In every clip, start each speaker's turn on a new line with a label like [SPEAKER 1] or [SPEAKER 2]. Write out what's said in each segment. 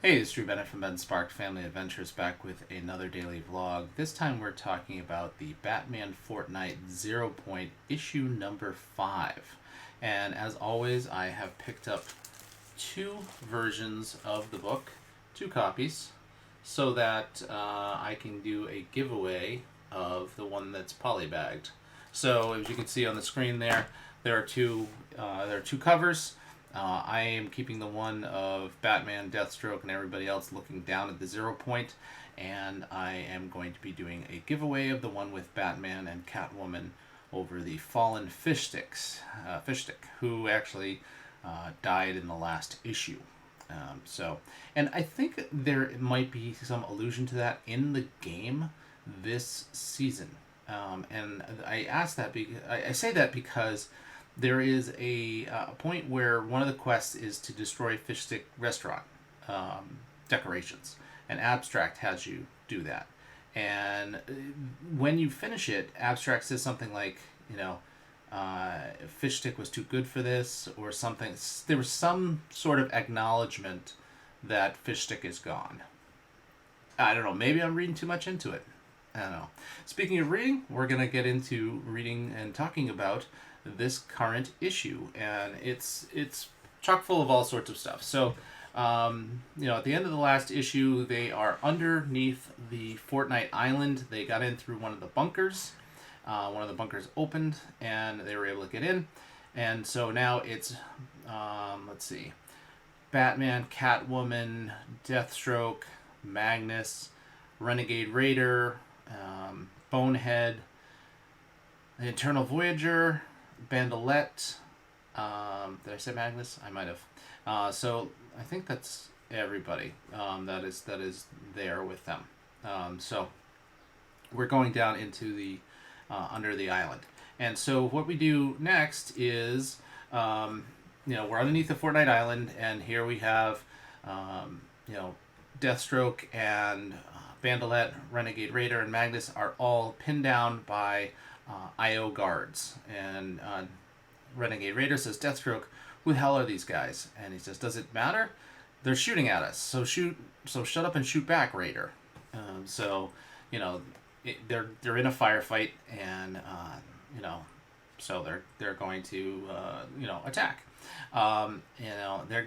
[SPEAKER 1] Hey, it's Drew Bennett from Ben Spark Family Adventures back with another daily vlog. This time we're talking about the Batman Fortnite Zero Point issue number 5. And as always, I have picked up two versions of the book, two copies, so that I can do a giveaway of the one that's polybagged. So as you can see on the screen there are two covers. I am keeping the one of Batman, Deathstroke, and everybody else looking down at the 0 point, and I am going to be doing a giveaway of the one with Batman and Catwoman over the fallen fish stick, who actually died in the last issue. And I think there might be some allusion to that in the game this season. And I ask that because I say that because there is a point where one of the quests is to destroy fish stick restaurant decorations, and Abstract has you do that. And when you finish it, Abstract says something like, fish stick was too good for this, or something. There was some sort of acknowledgement that fish stick is gone. I don't know. Maybe I'm reading too much into it. I don't know. Speaking of reading, we're going to get into reading and talking about this current issue, and it's chock full of all sorts of stuff. So, at the end of the last issue, they are underneath the Fortnite island. They got in through one of the bunkers. One of the bunkers opened, and they were able to get in. And so now it's, let's see, Batman, Catwoman, Deathstroke, Magnus, Renegade Raider, Bonehead, the Eternal Voyager, Bandolette. Did I say Magnus? I might have. So I think that's everybody that is there with them. So we're going down into the under the island, and so what we do next is we're underneath the Fortnite island, and here we have Deathstroke and Bandolette, Renegade Raider, and Magnus are all pinned down by IO guards. And Renegade Raider says, Deathstroke, who the hell are these guys? And he says, does it matter? They're shooting at us. So shut up and shoot back, Raider. They're in a firefight, and so they're going to attack. They're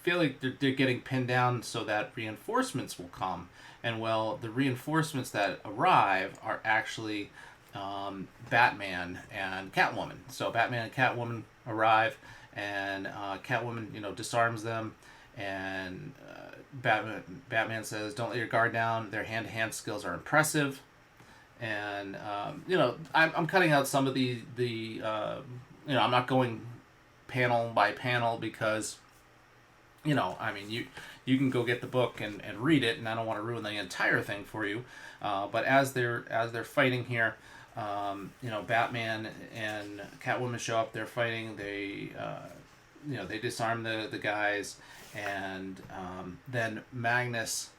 [SPEAKER 1] feel like they're getting pinned down so that reinforcements will come. And well, the reinforcements that arrive are actually Batman and Catwoman. So Batman and Catwoman arrive, and Catwoman, disarms them, and Batman says, "Don't let your guard down. Their hand-to-hand skills are impressive." And I'm cutting out some of I'm not going panel by panel because you can go get the book and read it, and I don't want to ruin the entire thing for you. But as they're fighting here, Batman and Catwoman show up. They're fighting. They disarm the guys, and then Magnus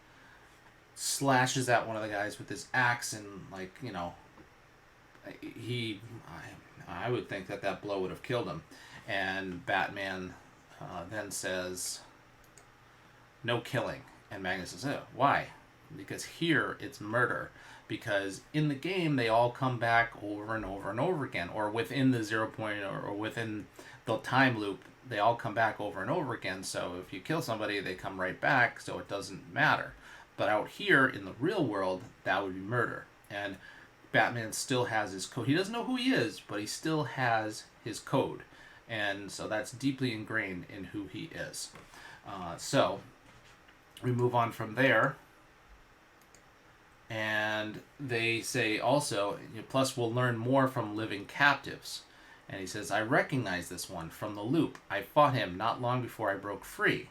[SPEAKER 1] slashes at one of the guys with his axe, and I would think that blow would have killed him. And Batman then says, "No killing." And Magnus says, "Oh, why?" Because here it's murder. Because in the game they all come back over and over and over again, or within the 0 point, or within the time loop, they all come back over and over again. So if you kill somebody, they come right back, so it doesn't matter. But out here in the real world, that would be murder. And Batman still has his code. He doesn't know who he is, but he still has his code. And so that's deeply ingrained in who he is. So we move on from there, and they say also, plus we'll learn more from living captives. And he says, "I recognize this one from the loop. I fought him not long before I broke free.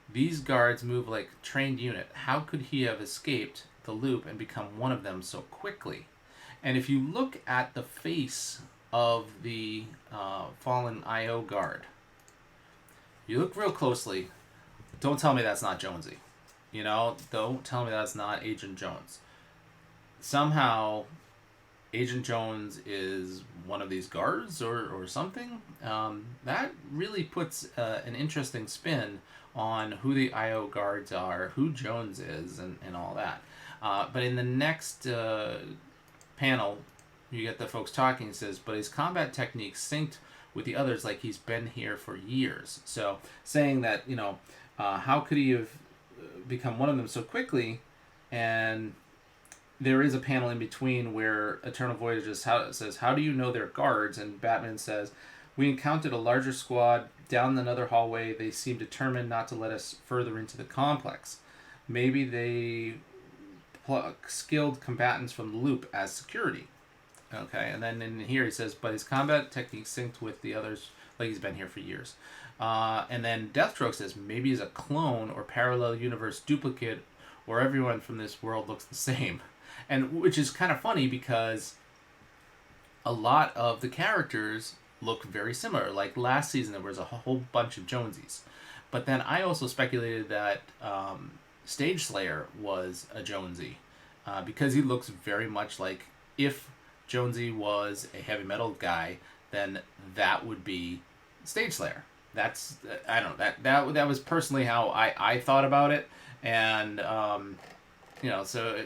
[SPEAKER 1] These guards move like a trained unit. How could he have escaped the loop and become one of them so quickly?" And if you look at the face of the fallen IO guard, you look real closely, don't tell me that's not Jonesy. Don't tell me that's not Agent Jones. Somehow Agent Jones is one of these guards or something. That really puts an interesting spin on who the IO guards are, who Jones is, and all that. But in the next panel, you get the folks talking. It says, but his combat techniques synced with the others like he's been here for years. So saying that, how could he have become one of them so quickly? And there is a panel in between where Eternal Voyager says, how do you know they're guards? And Batman says, we encountered a larger squad down another hallway. They seemed determined not to let us further into the complex. Maybe they skilled combatants from the loop as security. Okay, and then in here he says, but his combat technique synced with the others like he's been here for years. And then Deathstroke says, maybe he's a clone or parallel universe duplicate, or everyone from this world looks the same. And which is kind of funny because a lot of the characters look very similar. Like last season, there was a whole bunch of Jonesies. But then I also speculated that Stage Slayer was a Jonesy because he looks very much like, if Jonesy was a heavy metal guy, then that would be Stage Slayer. That's I don't know, that was personally how I thought about it, and so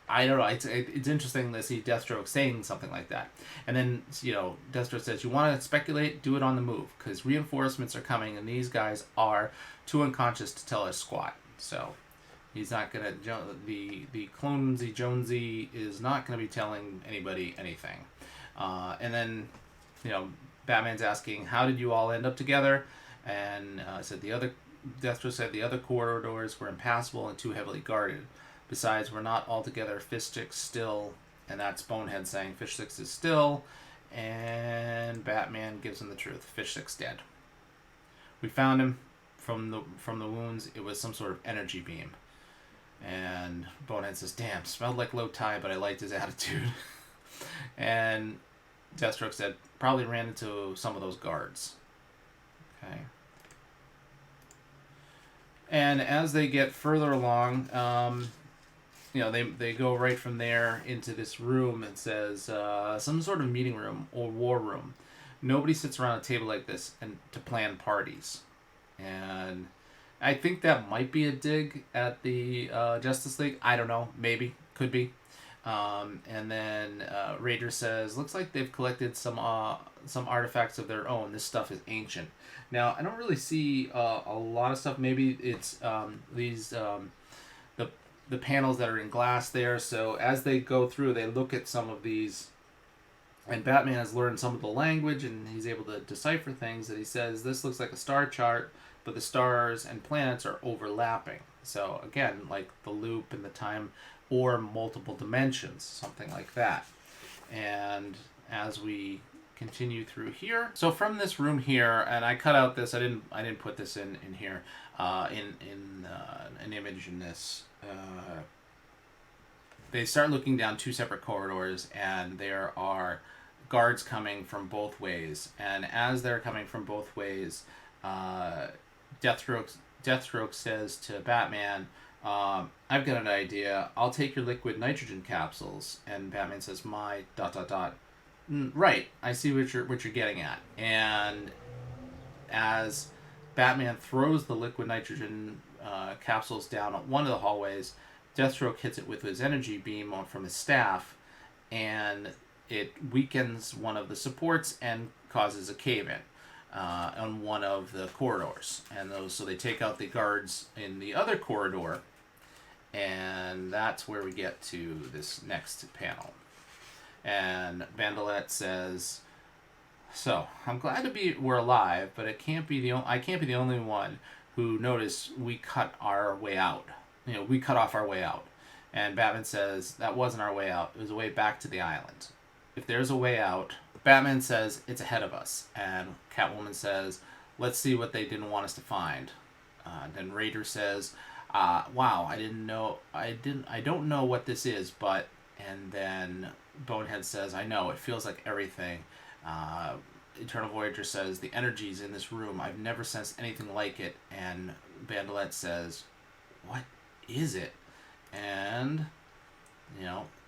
[SPEAKER 1] I don't know. It's interesting to see Deathstroke saying something like that, and then Deathstroke says, you want to speculate, do it on the move because reinforcements are coming, and these guys are too unconscious to tell us squat. So he's not gonna the Clonesy Jonesy is not gonna be telling anybody anything, and then Batman's asking, how did you all end up together? And Deathstroke said the other corridors were impassable and too heavily guarded. Besides, we're not altogether Fishstick still, and that's Bonehead saying Fishstick is still, and Batman gives him the truth. Fishstick's dead. We found him from the wounds. It was some sort of energy beam. And Bonehead says, damn, smelled like low tide, but I liked his attitude. And Deathstroke said, probably ran into some of those guards. Okay. And as they get further along, they go right from there into this room. It says some sort of meeting room or war room. Nobody sits around a table like this and to plan parties. And I think that might be a dig at the Justice League. I don't know. Maybe. Could be. And then Raider says, looks like they've collected some artifacts of their own. This stuff is ancient. Now, I don't really see a lot of stuff. Maybe it's these the panels that are in glass there. So as they go through, they look at some of these, and Batman has learned some of the language, and he's able to decipher things. That he says, this looks like a star chart, but the stars and planets are overlapping. So again, like the loop and the time, or multiple dimensions, something like that. And as we continue through here, so from this room here, and I cut out this. I didn't put this in here in an image in this. They start looking down two separate corridors, and there are guards coming from both ways. And as they're coming from both ways, Deathstroke says to Batman, I've got an idea. I'll take your liquid nitrogen capsules. And Batman says, my ... Right, I see what you're getting at. And as Batman throws the liquid nitrogen capsules down one of the hallways, Deathstroke hits it with his energy beam from his staff, and it weakens one of the supports and causes a cave-in on one of the corridors. And so they take out the guards in the other corridor, and that's where we get to this next panel. And Bandolette says, so I'm glad we're alive, but I can't be the only one who noticed we cut our way out. We cut off our way out. And Batman says, that wasn't our way out. It was a way back to the island. If there's a way out, Batman says, it's ahead of us. And Catwoman says, let's see what they didn't want us to find. Then Raider says, wow, I don't know what this is, but... And then Bonehead says, I know, it feels like everything. Eternal Voyager says, the energy's in this room. I've never sensed anything like it. And Bandolette says, what is it? And,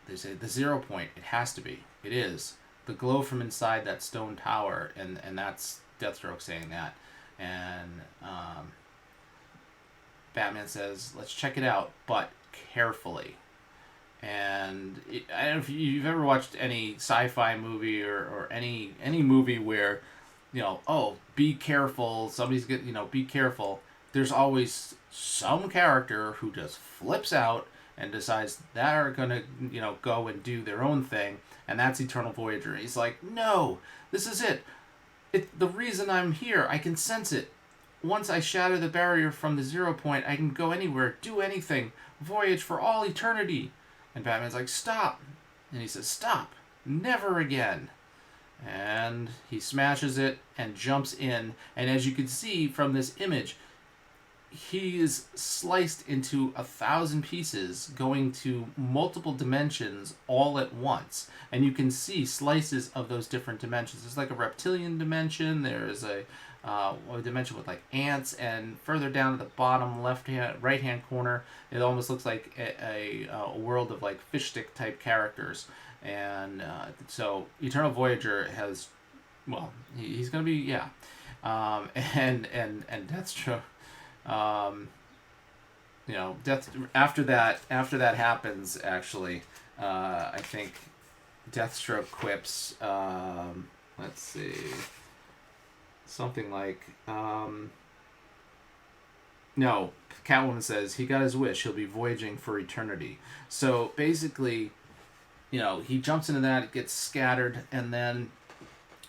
[SPEAKER 1] they say, the 0 point. It has to be. It is. The glow from inside that stone tower. And that's Deathstroke saying that. And Batman says, let's check it out, but carefully. And I don't know if you've ever watched any sci-fi movie or any movie where, oh, be careful, somebody's get, be careful. There's always some character who just flips out and decides they're gonna, go and do their own thing, and that's Eternal Voyager. He's like, no, this is it. The reason I'm here, I can sense it. Once I shatter the barrier from the 0 point, I can go anywhere, do anything, voyage for all eternity. And Batman's like, stop. And he says, stop. Never again. And he smashes it and jumps in. And as you can see from this image, he is sliced into 1,000 pieces, going to multiple dimensions all at once. And you can see slices of those different dimensions. There's like a reptilian dimension. There's a dimension with like ants, and further down at the bottom right hand corner, it almost looks like a world of like fish stick type characters. And so Eternal Voyager has, well, he's gonna be and Deathstroke. Death after that happens. Actually, I think Deathstroke quips. Let's see. Something like, no, Catwoman says he got his wish. He'll be voyaging for eternity. So basically, he jumps into that, it gets scattered, and then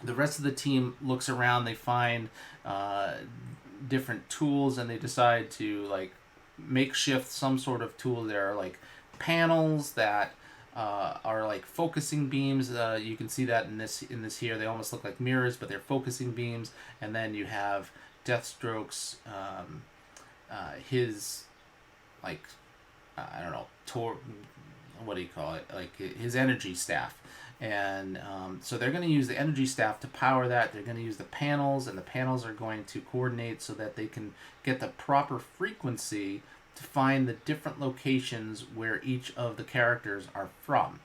[SPEAKER 1] the rest of the team looks around. They find different tools, and they decide to like makeshift some sort of tool. There are like panels that are like focusing beams. You can see that in this here. They almost look like mirrors, but they're focusing beams. And then you have Deathstroke's his like I don't know, what do you call it? Like his energy staff. And so they're going to use the energy staff to power that. They're going to use the panels, and the panels are going to coordinate so that they can get the proper frequency to find the different locations where each of the characters are from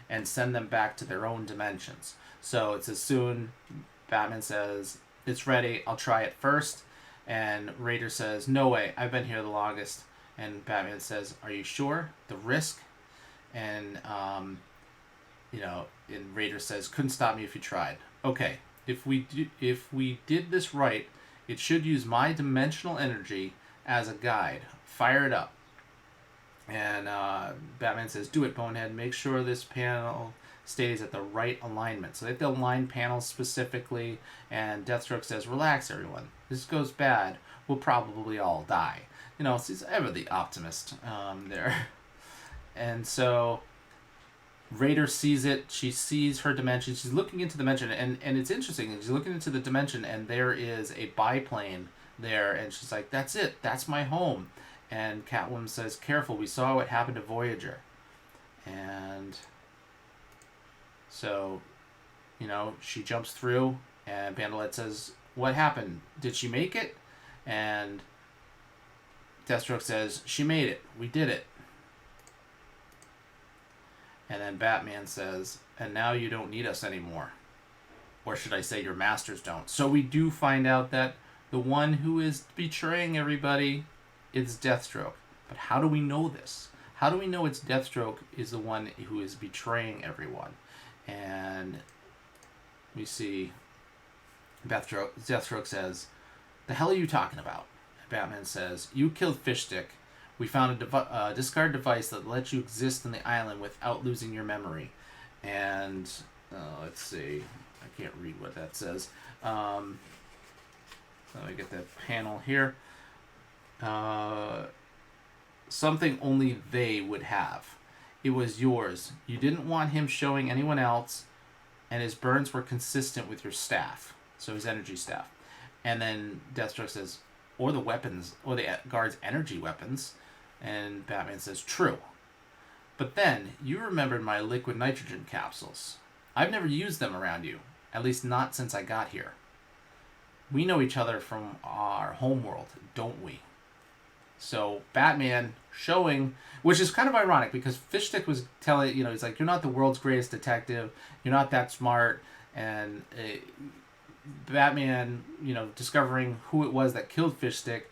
[SPEAKER 1] and send them back to their own dimensions. So it's as soon Batman says, it's ready, I'll try it first. And Raider says, no way, I've been here the longest. And Batman says, are you sure? The risk? And, and Raider says, couldn't stop me if you tried. Okay, if we did this right, it should use my dimensional energy as a guide. Fire it up. And Batman says, do it, Bonehead. Make sure this panel stays at the right alignment. So they have to align panels specifically. And Deathstroke says, relax, everyone. This goes bad, we'll probably all die. He's ever the optimist there. And so Raider sees it. She sees her dimension. She's looking into the dimension. And it's interesting. She's looking into the dimension, and there is a biplane there. And she's like, that's it. That's my home. And Catwoman says, careful, we saw what happened to Voyager. And so, she jumps through, and Bandolette says, what happened? Did she make it? And Deathstroke says, she made it. We did it. And then Batman says, and now you don't need us anymore. Or should I say your masters don't. So we do find out that the one who is betraying everybody is Deathstroke. But how do we know this? How do we know it's Deathstroke is the one who is betraying everyone? And we see Deathstroke says, the hell are you talking about? And Batman says, you killed Fishstick. We found a discard device that lets you exist on the island without losing your memory. And let's see. I can't read what that says. Let me get that panel here. Something only they would have. It was yours. You didn't want him showing anyone else, and his burns were consistent with your staff. So his energy staff. And then Deathstroke says, or the weapons, or the guard's energy weapons. And Batman says, true. But then, you remembered my liquid nitrogen capsules. I've never used them around you. At least not since I got here. We know each other from our homeworld, don't we? So Batman showing, which is kind of ironic because Fishstick was telling, he's like, you're not the world's greatest detective. You're not that smart. And Batman, discovering who it was that killed Fishstick,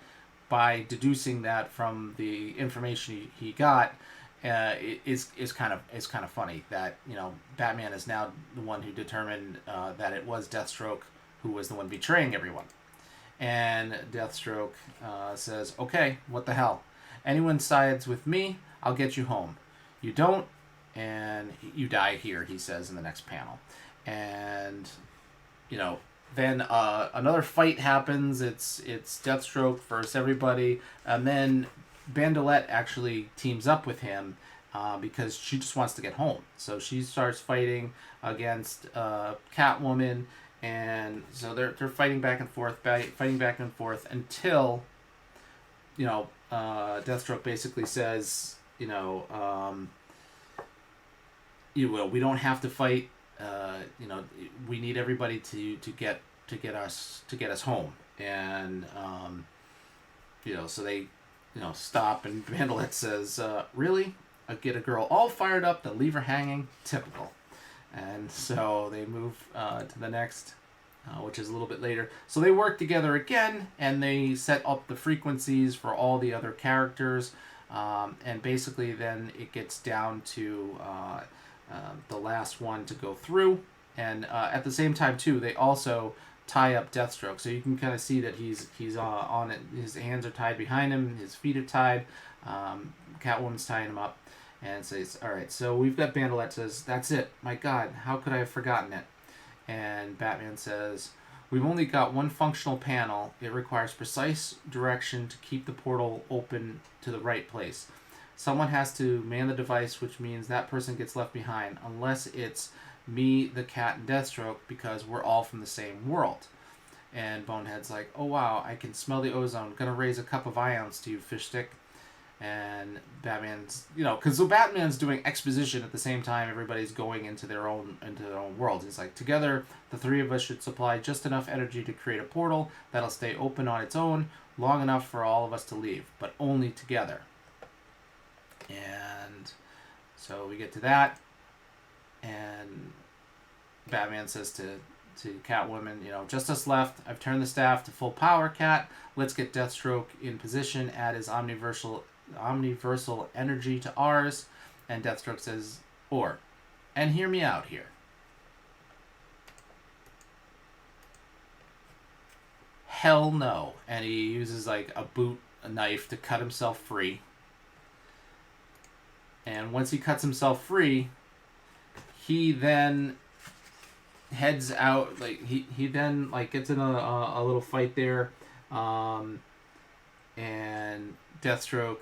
[SPEAKER 1] by deducing that from the information he got, is kind of funny that Batman is now the one who determined that it was Deathstroke who was the one betraying everyone. And Deathstroke says, "Okay, what the hell? Anyone sides with me, I'll get you home. You don't, and you die here," he says in the next panel. And then another fight happens. It's Deathstroke versus everybody, and then Bandolette actually teams up with him because she just wants to get home. So she starts fighting against Catwoman, and so they're fighting back and forth, until Deathstroke basically says, we don't have to fight. We need everybody to get us home, and so they stop, and Bandolette says, "Really? I get a girl all fired up to leave her hanging? Typical." And so they move to the next, which is a little bit later. So they work together again, and they set up the frequencies for all the other characters, and basically then it gets down to the last one to go through. And at the same time too, they also tie up Deathstroke, so you can kind of see that he's on it. His hands are tied behind him, his feet are tied. Catwoman's tying him up, and says, "All right, so we've got Bandolette says, that's it. My God, how could I have forgotten it?" And Batman says, "We've only got one functional panel. It requires precise direction to keep the portal open to the right place. Someone has to man the device, which means that person gets left behind, unless it's me, the Cat, and Deathstroke, because we're all from the same world." And Bonehead's like, "Oh wow, I can smell the ozone. Gonna raise a cup of ions to you, fish stick." And Batman's, because Batman's doing exposition at the same time everybody's going into their own worlds. It's like, "Together, the three of us should supply just enough energy to create a portal that'll stay open on its own long enough for all of us to leave, but only together." And so we get to that, and Batman says to Catwoman, "Just us left. I've turned the staff to full power, Cat. Let's get Deathstroke in position, add his omniversal energy to ours." And Deathstroke says, and hear me out here. Hell no. And he uses like a knife to cut himself free. And once he cuts himself free, he then heads out. Like he then gets in a little fight there, and Deathstroke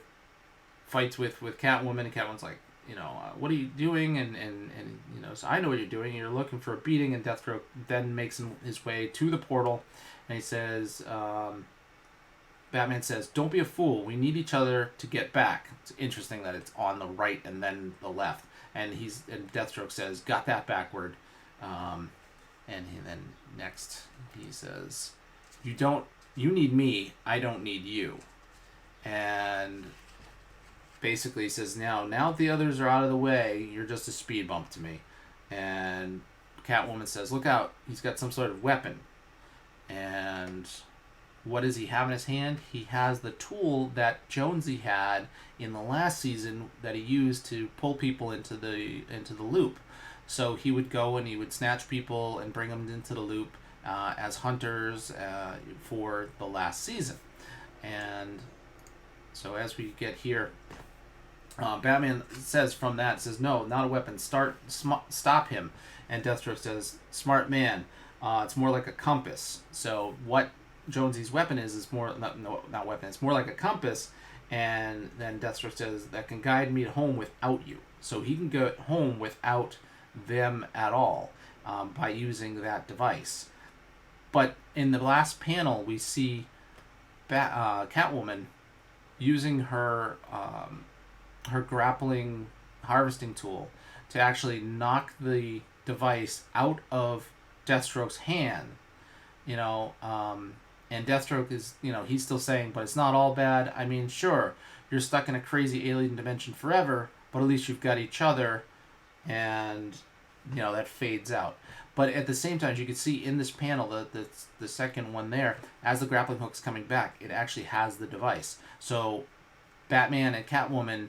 [SPEAKER 1] fights with Catwoman, and Catwoman's like, "What are you doing?" And so, "I know what you're doing. You're looking for a beating." And Deathstroke then makes his way to the portal, and he says, Batman says, "Don't be a fool. We need each other to get back." It's interesting that it's on the right and then the left. And Deathstroke says, "Got that backward." And then next he says, You need me. I don't need you." And basically he says, now the others are out of the way. You're just a speed bump to me." And Catwoman says, "Look out. He's got some sort of weapon." And what does he have in his hand? He has the tool that Jonesy had in the last season that he used to pull people into the loop. So he would go and he would snatch people and bring them into the loop as hunters for the last season. And so as we get here, Batman says "No, not a weapon. Stop him." And Deathstroke says, "Smart man. It's more like a compass." So what Jonesy's weapon is more not weapon. It's more like a compass. And then Deathstroke says, "That can guide me home without you." So he can go home without them at all by using that device. But in the last panel, we see Catwoman using her grappling harvesting tool to actually knock the device out of Deathstroke's hand. And Deathstroke is, he's still saying, "But it's not all bad. I mean, sure, you're stuck in a crazy alien dimension forever, but at least you've got each other." And that fades out. But at the same time, as you can see in this panel, the second one there, as the grappling hook's coming back, it actually has the device. So Batman and Catwoman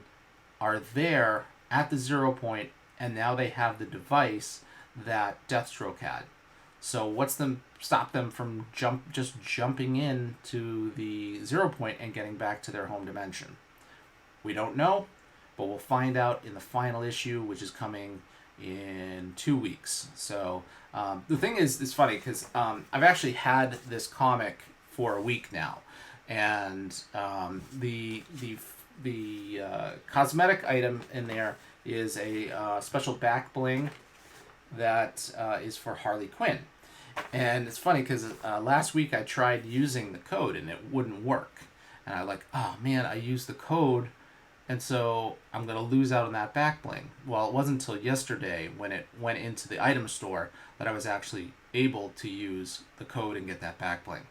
[SPEAKER 1] are there at the 0 point, and now they have the device that Deathstroke had. So what's them stop them from just jumping in to the 0 point and getting back to their home dimension? We don't know, but we'll find out in the final issue, which is coming in 2 weeks. So the thing is, it's funny because I've actually had this comic for a week now, and the cosmetic item in there is a special back bling that is for Harley Quinn. And it's funny because last week I tried using the code and it wouldn't work. And I like, oh man, I used the code, and so I'm going to lose out on that back bling. Well, it wasn't until yesterday when it went into the item store that I was actually able to use the code and get that back bling.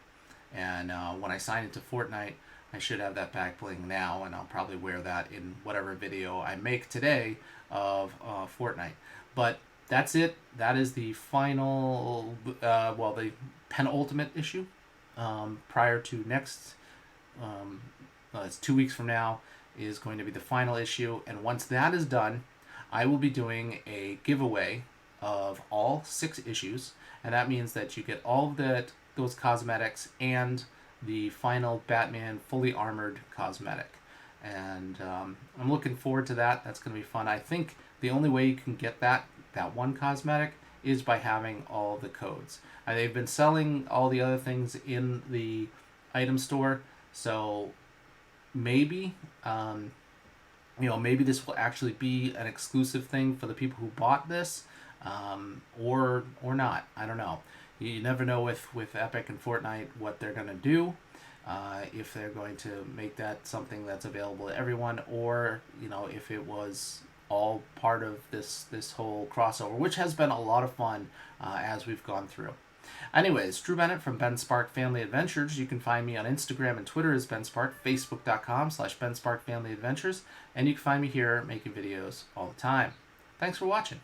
[SPEAKER 1] And when I sign into Fortnite, I should have that back bling now, and I'll probably wear that in whatever video I make today of Fortnite. But that's it. That is the final, the penultimate issue prior to next. It's 2 weeks from now is going to be the final issue, and once that is done, I will be doing a giveaway of all 6 issues, and that means that you get all of those cosmetics and the final Batman fully armored cosmetic. And I'm looking forward to that. That's going to be fun. I think the only way you can get that one cosmetic is by having all the codes. They've been selling all the other things in the item store, so maybe maybe this will actually be an exclusive thing for the people who bought this, or not. I don't know. You never know with Epic and Fortnite what they're going to do, if they're going to make that something that's available to everyone, or if it was all part of this whole crossover, which has been a lot of fun as we've gone through. Anyways, Drew Bennett from Ben Spark Family Adventures. You can find me on Instagram and Twitter as Ben Spark, Facebook.com/Ben Spark Family Adventures, and you can find me here making videos all the time. Thanks for watching.